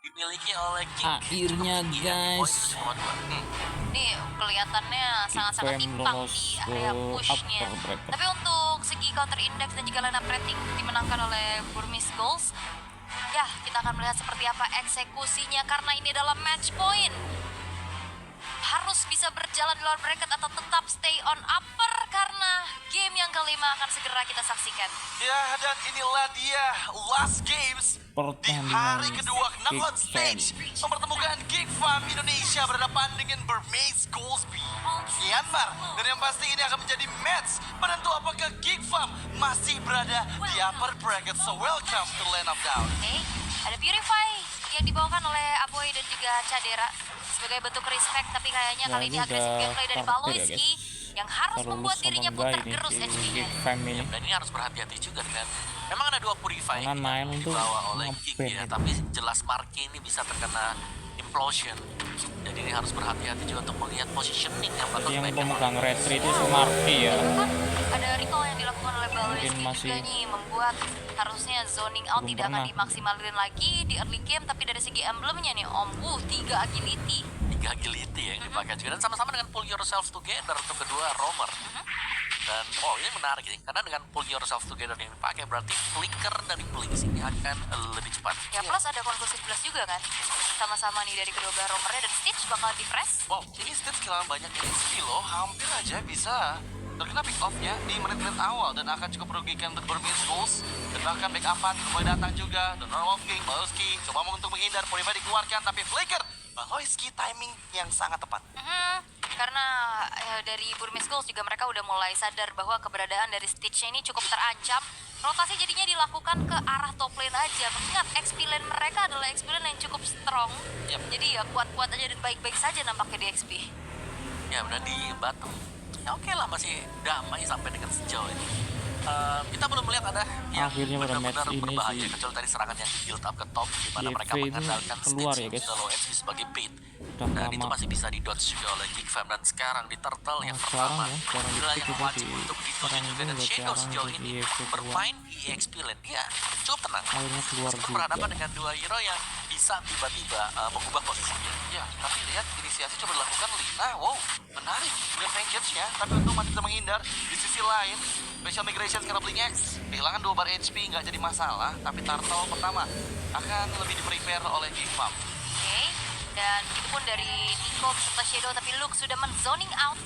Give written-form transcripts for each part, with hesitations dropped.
dimiliki oleh King. Akhirnya guys, Nih kelihatannya sangat-sangat Fam timpang lolos di ke area pushnya. upper bracket. Tapi untuk segi counter index dan juga lineup rating dimenangkan oleh Burmese Goals. Ya, kita akan melihat seperti apa eksekusinya karena ini adalah match point. Harus bisa berjalan di luar bracket atau tetap stay on upper karena game yang kelima akan segera kita saksikan. Ya, dan inilah dia last games di hari kedua knockout stage mempertemukan Geek Farm Indonesia berhadapan dengan Burmese Goals Myanmar. Dan yang pasti ini akan menjadi match penentu apakah Geek Farm masih berada di upper bracket. So welcome to Land of Down. Oke, ada Purify yang dibawakan oleh Aboy dan juga Cadera sebagai bentuk respect, tapi kayaknya kali ini agresif gameplay dari Baloyski yang harus membuat dirinya pun tergerus HP-nya. Dan ini harus berhati-hati juga dengan memang ada dua Purify Jangan main yang untuk dibawa oleh Geek nge-ban ya, gitu. tapi jelas Marky ini bisa terkena implosion. Jadi ini harus berhati-hati juga untuk melihat positioning yang bakal Yang dimainkan pemegang oleh retri itu Sumarti ya. Kan ada recall yang dilakukan oleh Baloyski Mungkin masih juga nih membuat harusnya zoning out belum tidak akan pernah. dimaksimalin lagi di early game, tapi dari segi emblemnya nih Om, 3 agility. 3 agility yang dipakai juga, dan sama-sama dengan pull yourself together untuk kedua roamer. Dan ini menarik ini karena dengan pull yourself together yang dipakai berarti flicker dari Blinks ini akan lebih cepat. Ya plus ada conclusive blast juga kan, sama-sama nih dari kedua belah roamernya, dan Stitch bakal di press. Wow, ini stats kehilangan banyak XP loh, hampir aja bisa terkena pick off-nya di menit-menit awal dan akan cukup merugikan untuk Burmese Goals. Dan bahkan backup-an mulai datang juga. Donor Wolfking, Baloyski coba untuk menghindar, Purify dikeluarkan tapi flicker. Baloyski timing yang sangat tepat. Karena dari Burmese Goals juga mereka udah mulai sadar bahwa keberadaan dari Stitch-nya ini cukup terancam. Rotasi jadinya dilakukan ke arah top lane aja. Mengingat XP lane mereka adalah XP lane yang cukup strong. Jadi ya kuat-kuat aja dan baik-baik saja nampaknya di XP. Ya udah di bottom. Ya oke lah, masih damai sampai dengan sejauh ini. Kita belum melihat ada yang Akhirnya pada benar-benar match ini berbahaya sih kecuali tadi serangan yang di build up ke top di mana YV mereka ini mengandalkan keluar Stitch ya, yang guys. sudah low HP sebagai bait. Udah Dan lama. itu masih bisa di dodge juga oleh Geek Fam, dan sekarang di turtle yang Sekarang pertama ya, sekarang inilah itu yang juga wajib di untuk didodge sekarang juga, ini dan udah Shadow jarang sejauh di ini YV keluar. bermain di EXP lane dia cukup tenang. Akhirnya keluar Meskipun juga. berhadapan dengan dua hero yang bisa tiba-tiba mengubah posisinya. Ya, tapi lihat inisiasi coba dilakukan Lina. Wow, menarik dengan vengeance-nya, tapi untung masih bisa menghindar. Di sisi lain, special migration karena Blink X kehilangan 2 bar HP nggak jadi masalah, tapi turtle pertama akan lebih di-prepare oleh Geek Farm. Oke, dan itu pun dari Nico beserta Shadow, tapi Luke sudah men-zoning out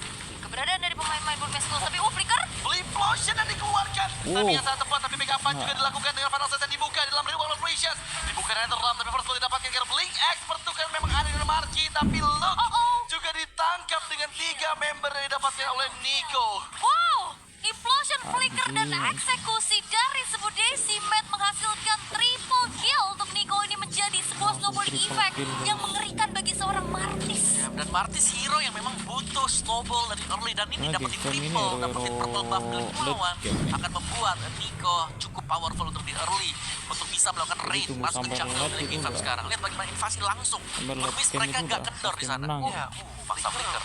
keberadaan dari pemain-pemain Burmese Goals. Tapi flicker. Implosion yang dikeluarkan. Tapi yang sangat tepat, tapi backup-an juga dilakukan dengan final set yang dibuka di dalam Rival Operations. Dibuka dengan terlam, tapi first blood didapatkan karena Blink X pertukaran memang ada dengan Marci, tapi Luke juga ditangkap dengan 3 member yang didapatkan oleh Nico. Wow, implosion, flicker, dan eksekusi dari sebuah Decimat menghasilkan triple kill untuk Nico. Ini menjadi sebuah snowballing effect yang mengerikan bagi seorang Martis. Ya, dan Martis hero yang memang butuh snowball dari early, dan ini dapetin triple, dapetin purple buff dari lawan akan membuat Nico cukup powerful untuk di early untuk bisa melakukan raid masuk ke jungle dari Geek Farm sekarang. Lihat bagaimana invasi langsung. Burmese mereka nggak kendor di sana. Ya, paksa flicker.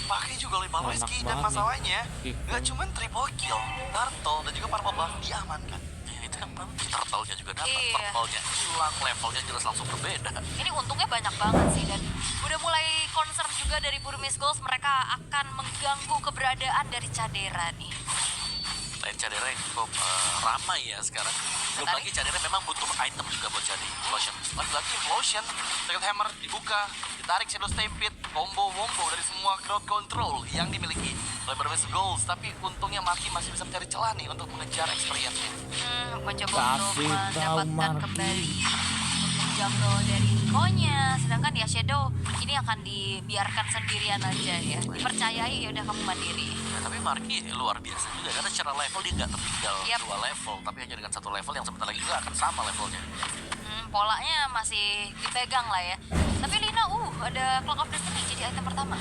Pakai juga oleh Baloyski, dan masalahnya nggak cuma triple kill, turtle dan juga purple buff diamankan. Ya, itu yang penting. Turtle-nya juga dapat, purple-nya hilang, levelnya jelas langsung berbeda. Ini untungnya banyak banget sih, dan udah mulai concern juga dari Burmese Goals. Mereka akan mengganggu keberadaan dari Cadera nih. Lain Cadera yang cukup ramai ya sekarang. Belum lagi Cadera memang butuh item juga buat jadi Implosion. Lagi-lagi Implosion, Second Hammer dibuka, ditarik Shadow Stampede, combo-wombo dari semua crowd control yang dimiliki oleh Burmese Goals. Tapi untungnya Marky masih bisa mencari celah nih untuk mengejar experience-nya. Mencoba untuk Kasih tahu mendapatkan Marky. kembali jungle dari Nikonya, sedangkan ya Shadow ini akan dibiarkan sendirian aja ya, dipercayai ya udah kamu mandiri. Ya, tapi Marky luar biasa juga karena secara level dia nggak tertinggal 2 level, tapi hanya dengan 1 level yang sebentar lagi juga akan sama levelnya. Polanya masih dipegang lah ya. Tapi Lina, ada Clock of Destiny jadi item pertama.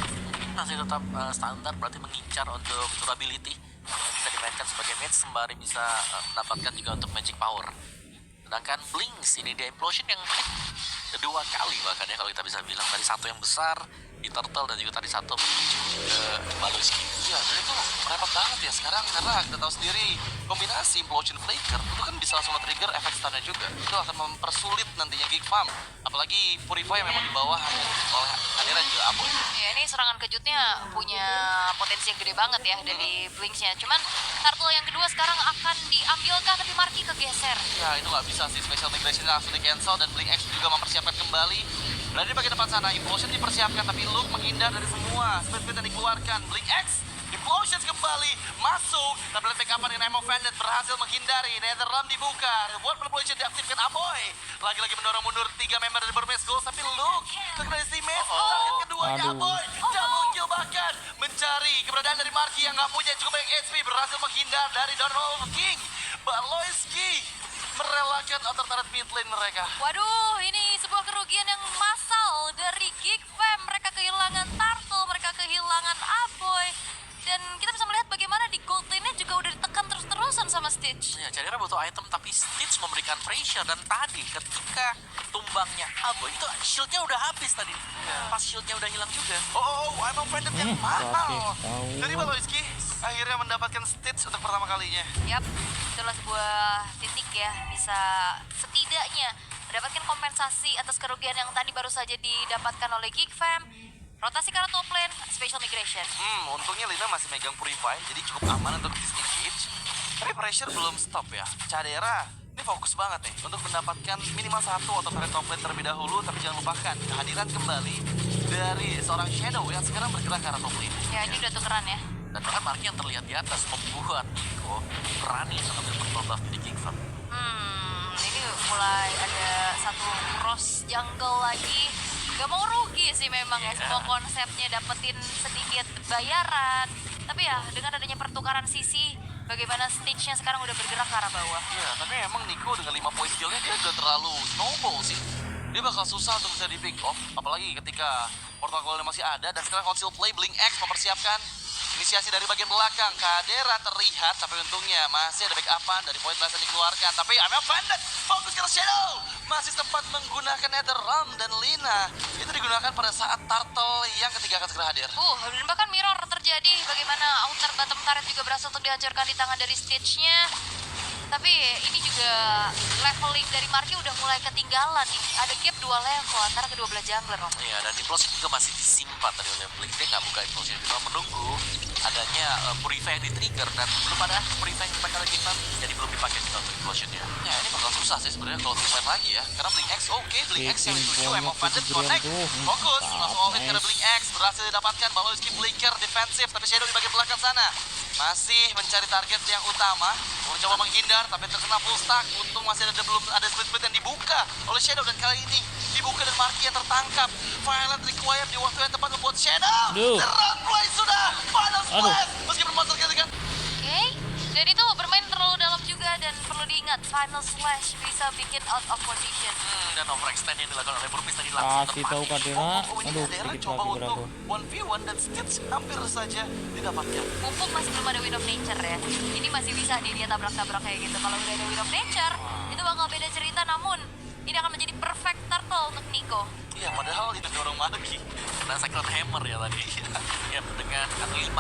Masih tetap standar, berarti mengincar untuk durability yang bisa dimainkan sebagai mage sembari bisa mendapatkan juga untuk magic power. Sedangkan Blinks ini dia implosion yang kedua kali bahkan ya kalau kita bisa bilang, dari satu yang besar di Turtle dan juga tadi satu menuju ke Baloski. Ya, dan itu repot banget ya sekarang karena kita tahu sendiri kombinasi Implosion Flicker itu kan bisa langsung trigger efek stunnya juga. Itu akan mempersulit nantinya Geek Farm. Apalagi Purify yang memang di bawah oleh Adira juga Aboy. Ya, ini serangan kejutnya punya potensi yang gede banget ya dari Blinks-nya. Cuman Turtle yang kedua sekarang akan diambilkan tapi Marky kegeser. Ya, itu nggak bisa sih. Special Migration langsung di cancel dan Blink X juga mempersiapkan kembali. Berada di bagian depan sana, Implosion dipersiapkan tapi Luke menghindar dari semua speed yang dikeluarkan. Blink X, Implosion kembali masuk, tapi lihat backupan dengan Emo Vandit berhasil menghindari. Netherrealm dibuka, Reward Manipulation diaktifkan Aboy. Lagi-lagi mendorong mundur 3 member dari Burmese Gold, tapi Luke terkena di teammate. Target keduanya Aboy, double kill bahkan mencari keberadaan dari Marky yang nggak punya cukup banyak HP, berhasil menghindar dari Donald King. Baloyski merelakan alternatif mid lane mereka. Waduh, ini sebuah kerugian yang massal dari Geek Fam. Mereka kehilangan Turtle, mereka kehilangan Aboy. Dan kita bisa melihat bagaimana di gold lane-nya juga udah ditekan terus-terusan sama Stitch. Ya, Cadera butuh item tapi Stitch memberikan pressure dan tadi ketika tumbangnya Aboy itu shieldnya udah habis tadi. Pas shieldnya udah hilang juga. I'm offended yang mahal. Dari Baloyski akhirnya mendapatkan Stitch untuk pertama kalinya. Yap, itulah sebuah titik ya, bisa setidaknya mendapatkan kompensasi atas kerugian yang tadi baru saja didapatkan oleh Geek Fam. Rotasi ke arah top lane, Special Migration. Untungnya Lina masih megang Purify, jadi cukup aman untuk disengage. Tapi pressure belum stop ya. Cadera ini fokus banget nih untuk mendapatkan minimal satu atau turret top lane terlebih dahulu. Tapi jangan lupakan kehadiran kembali dari seorang Shadow yang sekarang bergerak ke arah top lane. Ya, ini udah tukeran ya. Dan bahkan Marky yang terlihat di atas membuat Nico berani untuk ambil purple buff di King Farm. Ini mulai ada satu cross jungle lagi. Gak mau rugi sih memang ya, semua konsepnya dapetin sedikit bayaran. Tapi ya, dengan adanya pertukaran sisi, bagaimana Stitch-nya sekarang udah bergerak ke arah bawah. Ya, tapi emang Nico dengan 5 poin skillnya dia udah terlalu snowball sih. Dia bakal susah untuk bisa di pick off, apalagi ketika portal masih ada. Dan sekarang Council Play, Blink X mempersiapkan inisiasi dari bagian belakang. Cadera terlihat, tapi untungnya masih ada backupan dari poin blast yang dikeluarkan. Tapi Amel Bandit fokus ke Shadow. Masih sempat menggunakan Netherrealm dan Lina. Itu digunakan pada saat Turtle yang ketiga akan segera hadir. Dan bahkan mirror terjadi. Bagaimana outer bottom turret juga berhasil untuk dihancurkan di tangan dari Stitch-nya. Tapi ini juga leveling dari Marky udah mulai ketinggalan nih. Ada gap 2 level antara kedua belah jungler. Iya, dan Implosion juga masih disimpan tadi oleh Blink. Dia nggak buka Implosion, dia menunggu adanya Purify yang di-trigger. Dan belum ada Purify yang dipakai oleh Gigman, jadi belum dipakai juga untuk Implosionnya. Ya, ini bakal susah sih sebenarnya kalau Purify lagi ya. Karena Blink X Blink X yang dituju, Emo Bandit connect. Fokus, langsung all in karena Blink X berhasil didapatkan. Baloyski Blinker defensif, tapi Shadow di bagian belakang sana masih mencari target yang utama, mencoba menghindar tapi terkena full stack. Untung masih belum ada split yang dibuka oleh Shadow, dan kali ini dibuka dan Marky yang tertangkap. Violent required di waktu yang tepat membuat Shadow terangkai sudah final splash meskipun monster kan. Oke, dan itu bermain terlalu dalam juga dan perlu diingat final slash bisa bikin out of position. Dan overextend yang dilakukan oleh Burmese tadi langsung Kasih tahu Cadera. ini Aduh, Cadera sedikit coba lagi untuk beradu. 1v1 dan Stitch hampir saja didapatkan. Mumpung masih belum ada Wind of Nature ya, ini masih bisa dia tabrak-tabrak kayak gitu. Kalau udah ada Wind of Nature, itu bakal beda cerita. Namun ini akan menjadi perfect turtle untuk Nico. Iya, padahal itu dorong Marky kena Cyclone Hammer ya tadi. Ya, dengan 6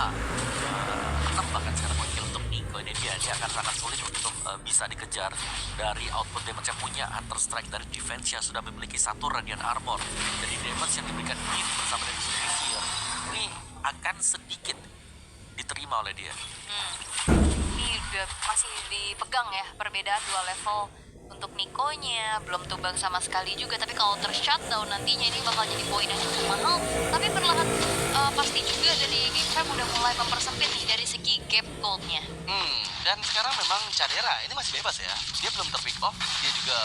bahkan sekarang poin kill untuk Nico. Ini dia akan sangat sulit untuk bisa dikejar dari output damage yang punya. Hunter Strike dari defense yang sudah memiliki 1 Radiant Armor. Jadi damage yang diberikan Beam bersama dengan Fear ini akan sedikit diterima oleh dia. Ini udah masih dipegang ya, perbedaan 2 level untuk Nikonya, belum tumbang sama sekali juga. Tapi kalau ter-shutdown nantinya ini bakal jadi poin yang cukup mahal. Tapi perlahan pasti juga dari Geek Fam udah mulai mempersempit nih dari segi gap goldnya. Dan sekarang memang Cadera ini masih bebas ya. Dia belum ter-pick off, dia juga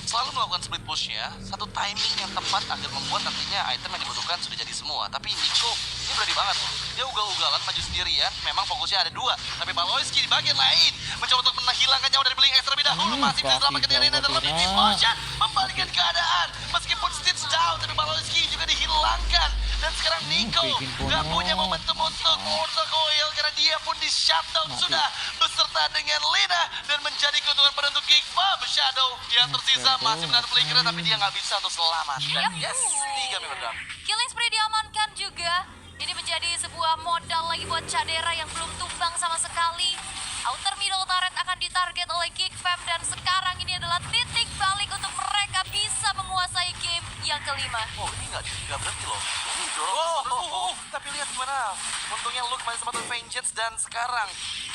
selalu melakukan split push-nya. Satu timing yang tepat agar membuat nantinya item yang dibutuhkan sudah jadi semua. Tapi Nico ini berani banget loh. Dia ugal-ugalan maju sendirian, memang fokusnya ada 2. Tapi Baloyski di bagian lain mencoba untuk menghilangkan nyawa dari Blink X terlebih dahulu. Masih bisa diselamatkan dari Netherrealm di motion, membalikkan keadaan. Meskipun Stitch down, tapi Baloyski juga dihilangkan. Dan sekarang Nico gak punya momentum untuk Mortal Coil karena dia dia pun di shutdown sudah beserta dengan Lina dan menjadi keuntungan penentu Geek Farm. Shadow yang tersisa masih menahan flickernya tapi dia nggak bisa untuk selamat. Dan yes, 3 member down. Killing spree diamankan juga. Ini menjadi sebuah modal lagi buat Chadera yang belum tumbang sama sekali. Outer middle turret akan ditarget oleh Geek Fam dan sekarang ini adalah titik balik untuk mereka bisa menguasai game yang kelima. Oh, ini nggak berhenti loh. Ini tapi lihat gimana. Untungnya Luke masih sempat vengeance dan sekarang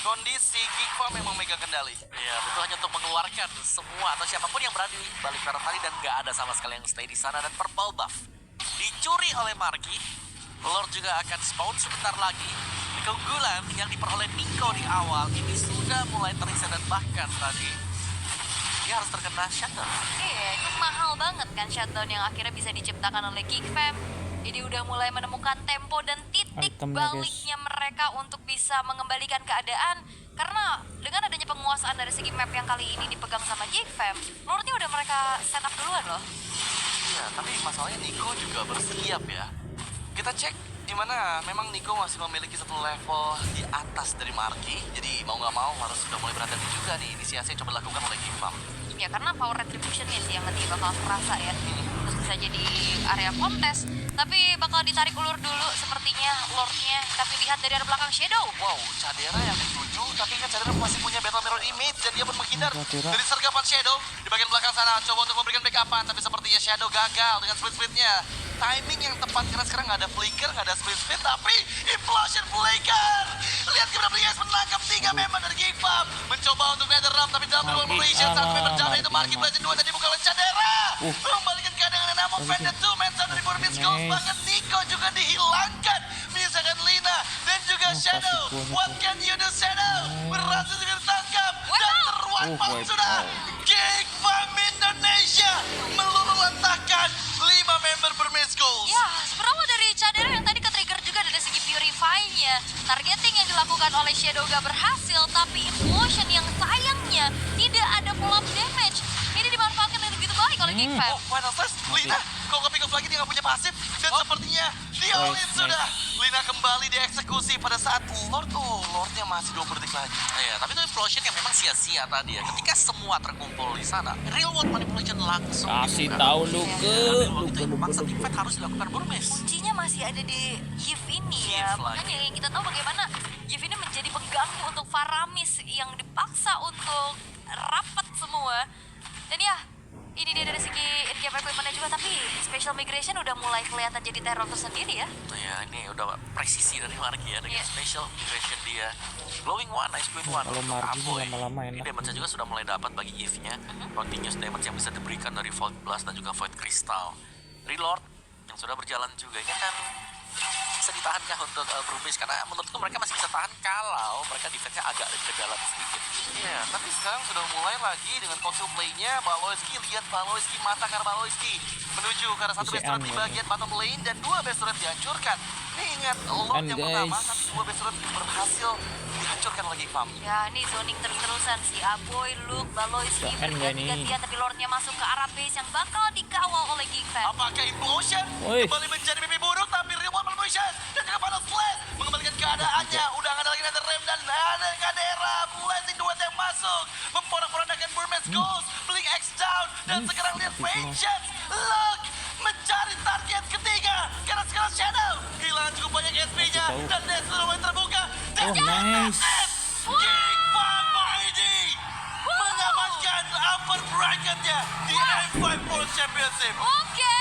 kondisi Geek Farm memang megang kendali. Iya, betul hanya untuk mengeluarkan semua atau siapapun yang berada di balik barang tadi dan nggak ada sama sekali yang stay di sana dan purple buff dicuri oleh Marky. Lord juga akan spawn sebentar lagi. Keunggulan yang diperoleh Nico di awal ini sudah mulai terisa dan bahkan tadi dia harus terkena shutdown. Iya, itu mahal banget kan shutdown yang akhirnya bisa diciptakan oleh Geek Fam. Ini udah mulai menemukan tempo dan titik Itemnya, guys. baliknya mereka untuk bisa mengembalikan keadaan. Karena dengan adanya penguasaan dari segi map yang kali ini dipegang sama Geek Fam, Lordnya udah mereka set up duluan loh. Iya, tapi masalahnya Nico juga bersiap ya. Kita cek di mana memang Nico masih memiliki satu level di atas dari Marky. Jadi mau nggak mau harus sudah mulai berhati-hati juga nih inisiasi yang coba dilakukan oleh Geek Farm. Ya karena power retribution-nya sih yang nanti bakal kerasa ya. Terus bisa jadi area kontes. Tapi bakal ditarik ulur dulu sepertinya Lordnya. Tapi lihat dari arah belakang Shadow. Wow, Chadera yang dituju, tapi kan Chadera masih punya battle mirror image dan dia pun menghindar Chadera. dari sergapan Shadow di bagian belakang sana. Coba untuk memberikan backupan, tapi sepertinya Shadow gagal dengan split-splitnya. Timing yang tepat karena sekarang nggak ada flicker, nggak ada split-split, tapi implosion flicker. Lihat gimana Blias menangkap 3 member dari Geek Farm. Mencoba untuk nether ram, tapi dalam operation satu member jauh itu Marky Blazing 2 tadi bukan oleh Chadera. Membalikan keadaan namun Vendor 2 mental dari Burmese Goals. Bahkan Nico juga dihilangkan. Menyisakan Lina dan juga Shadow. What can you do, Shadow? Berhasil juga ditangkap. Dan terwipe out sudah. Geek Farm Indonesia meluluhlantahkan 5 member Burmese Goals. Ya, berawal dari Chadera yang tadi ke-trigger juga dari segi Purify-nya. Targeting yang dilakukan oleh Shadow gak berhasil, tapi Implosion yang sayangnya tidak ada follow-up damage. Ini dimanfaatkan dengan begitu baik oleh Geek Fam. Oh, final flash, Lina. Kok ke pick up lagi dia nggak punya pasif. Dan sepertinya dia all-in sudah. Lina kembali dieksekusi pada saat Lordnya masih 20 detik lagi. Iya, tapi itu implosion yang memang sia-sia tadi ya. Ketika semua terkumpul di sana, real world manipulation langsung Kasih dibuka. tahu lu Dan ke. real world itu yang memaksa tim fight harus dilakukan Burmese. Kuncinya masih ada di Gif ini ya. Gif lagi. Makanya yang kita tahu bagaimana Gif ini menjadi pengganggu untuk Faramis yang dipaksa untuk rapat semua. Dan ya, ini dia dari segi in-game equipment-nya juga, tapi Special Migration udah mulai kelihatan jadi teror tersendiri ya. Ya, ini udah presisi dari Marky ya dengan Iya. special migration dia. Glowing one, nice glowing one. Kalau untuk Marky Aboy. lama-lama Ini enak. damage juga sudah mulai dapat bagi Eve-nya. Continuous damage yang bisa diberikan dari Void Blast dan juga Void Crystal. Reload yang sudah berjalan juga. Ini kan bisa ditahan kah untuk Burmese? Karena menurutku mereka masih bisa tahan kalau mereka defense-nya agak ke dalam sedikit. Iya, tapi sekarang sudah mulai lagi dengan console play-nya. Baloiski, lihat Baloiski, mata karena Baloiski menuju ke arah satu base turret di bagian bottom lane dan 2 base turret dihancurkan. Ini ingat Lord yang pertama, tapi 2 base turret berhasil dihancurkan lagi Fam. Ya, ini zoning terus-terusan si Aboy, Luke, Baloiski Keren gak nih? berganti-gantian, tapi Lordnya masuk ke arah base yang bakal dikawal oleh Geek Fam. Apakah Implosion Woi. kembali menjadi mimpi buruk, tapi Real Motion dan juga Panos Flash mengembalikan keadaannya. Udah nggak ada lagi Nether Rem dan ada Kadera. Blazing duet yang masuk memporak-porandakan Burmese Goals. Blink X down dan sekarang lihat Vengeance. Look mencari target ketiga karena sekarang Shadow kehilangan cukup banyak SP-nya dan Destiny mulai terbuka. Dan nice. Geek Farm ID mengamankan upper bracket-nya di M5 World Championship. Oke,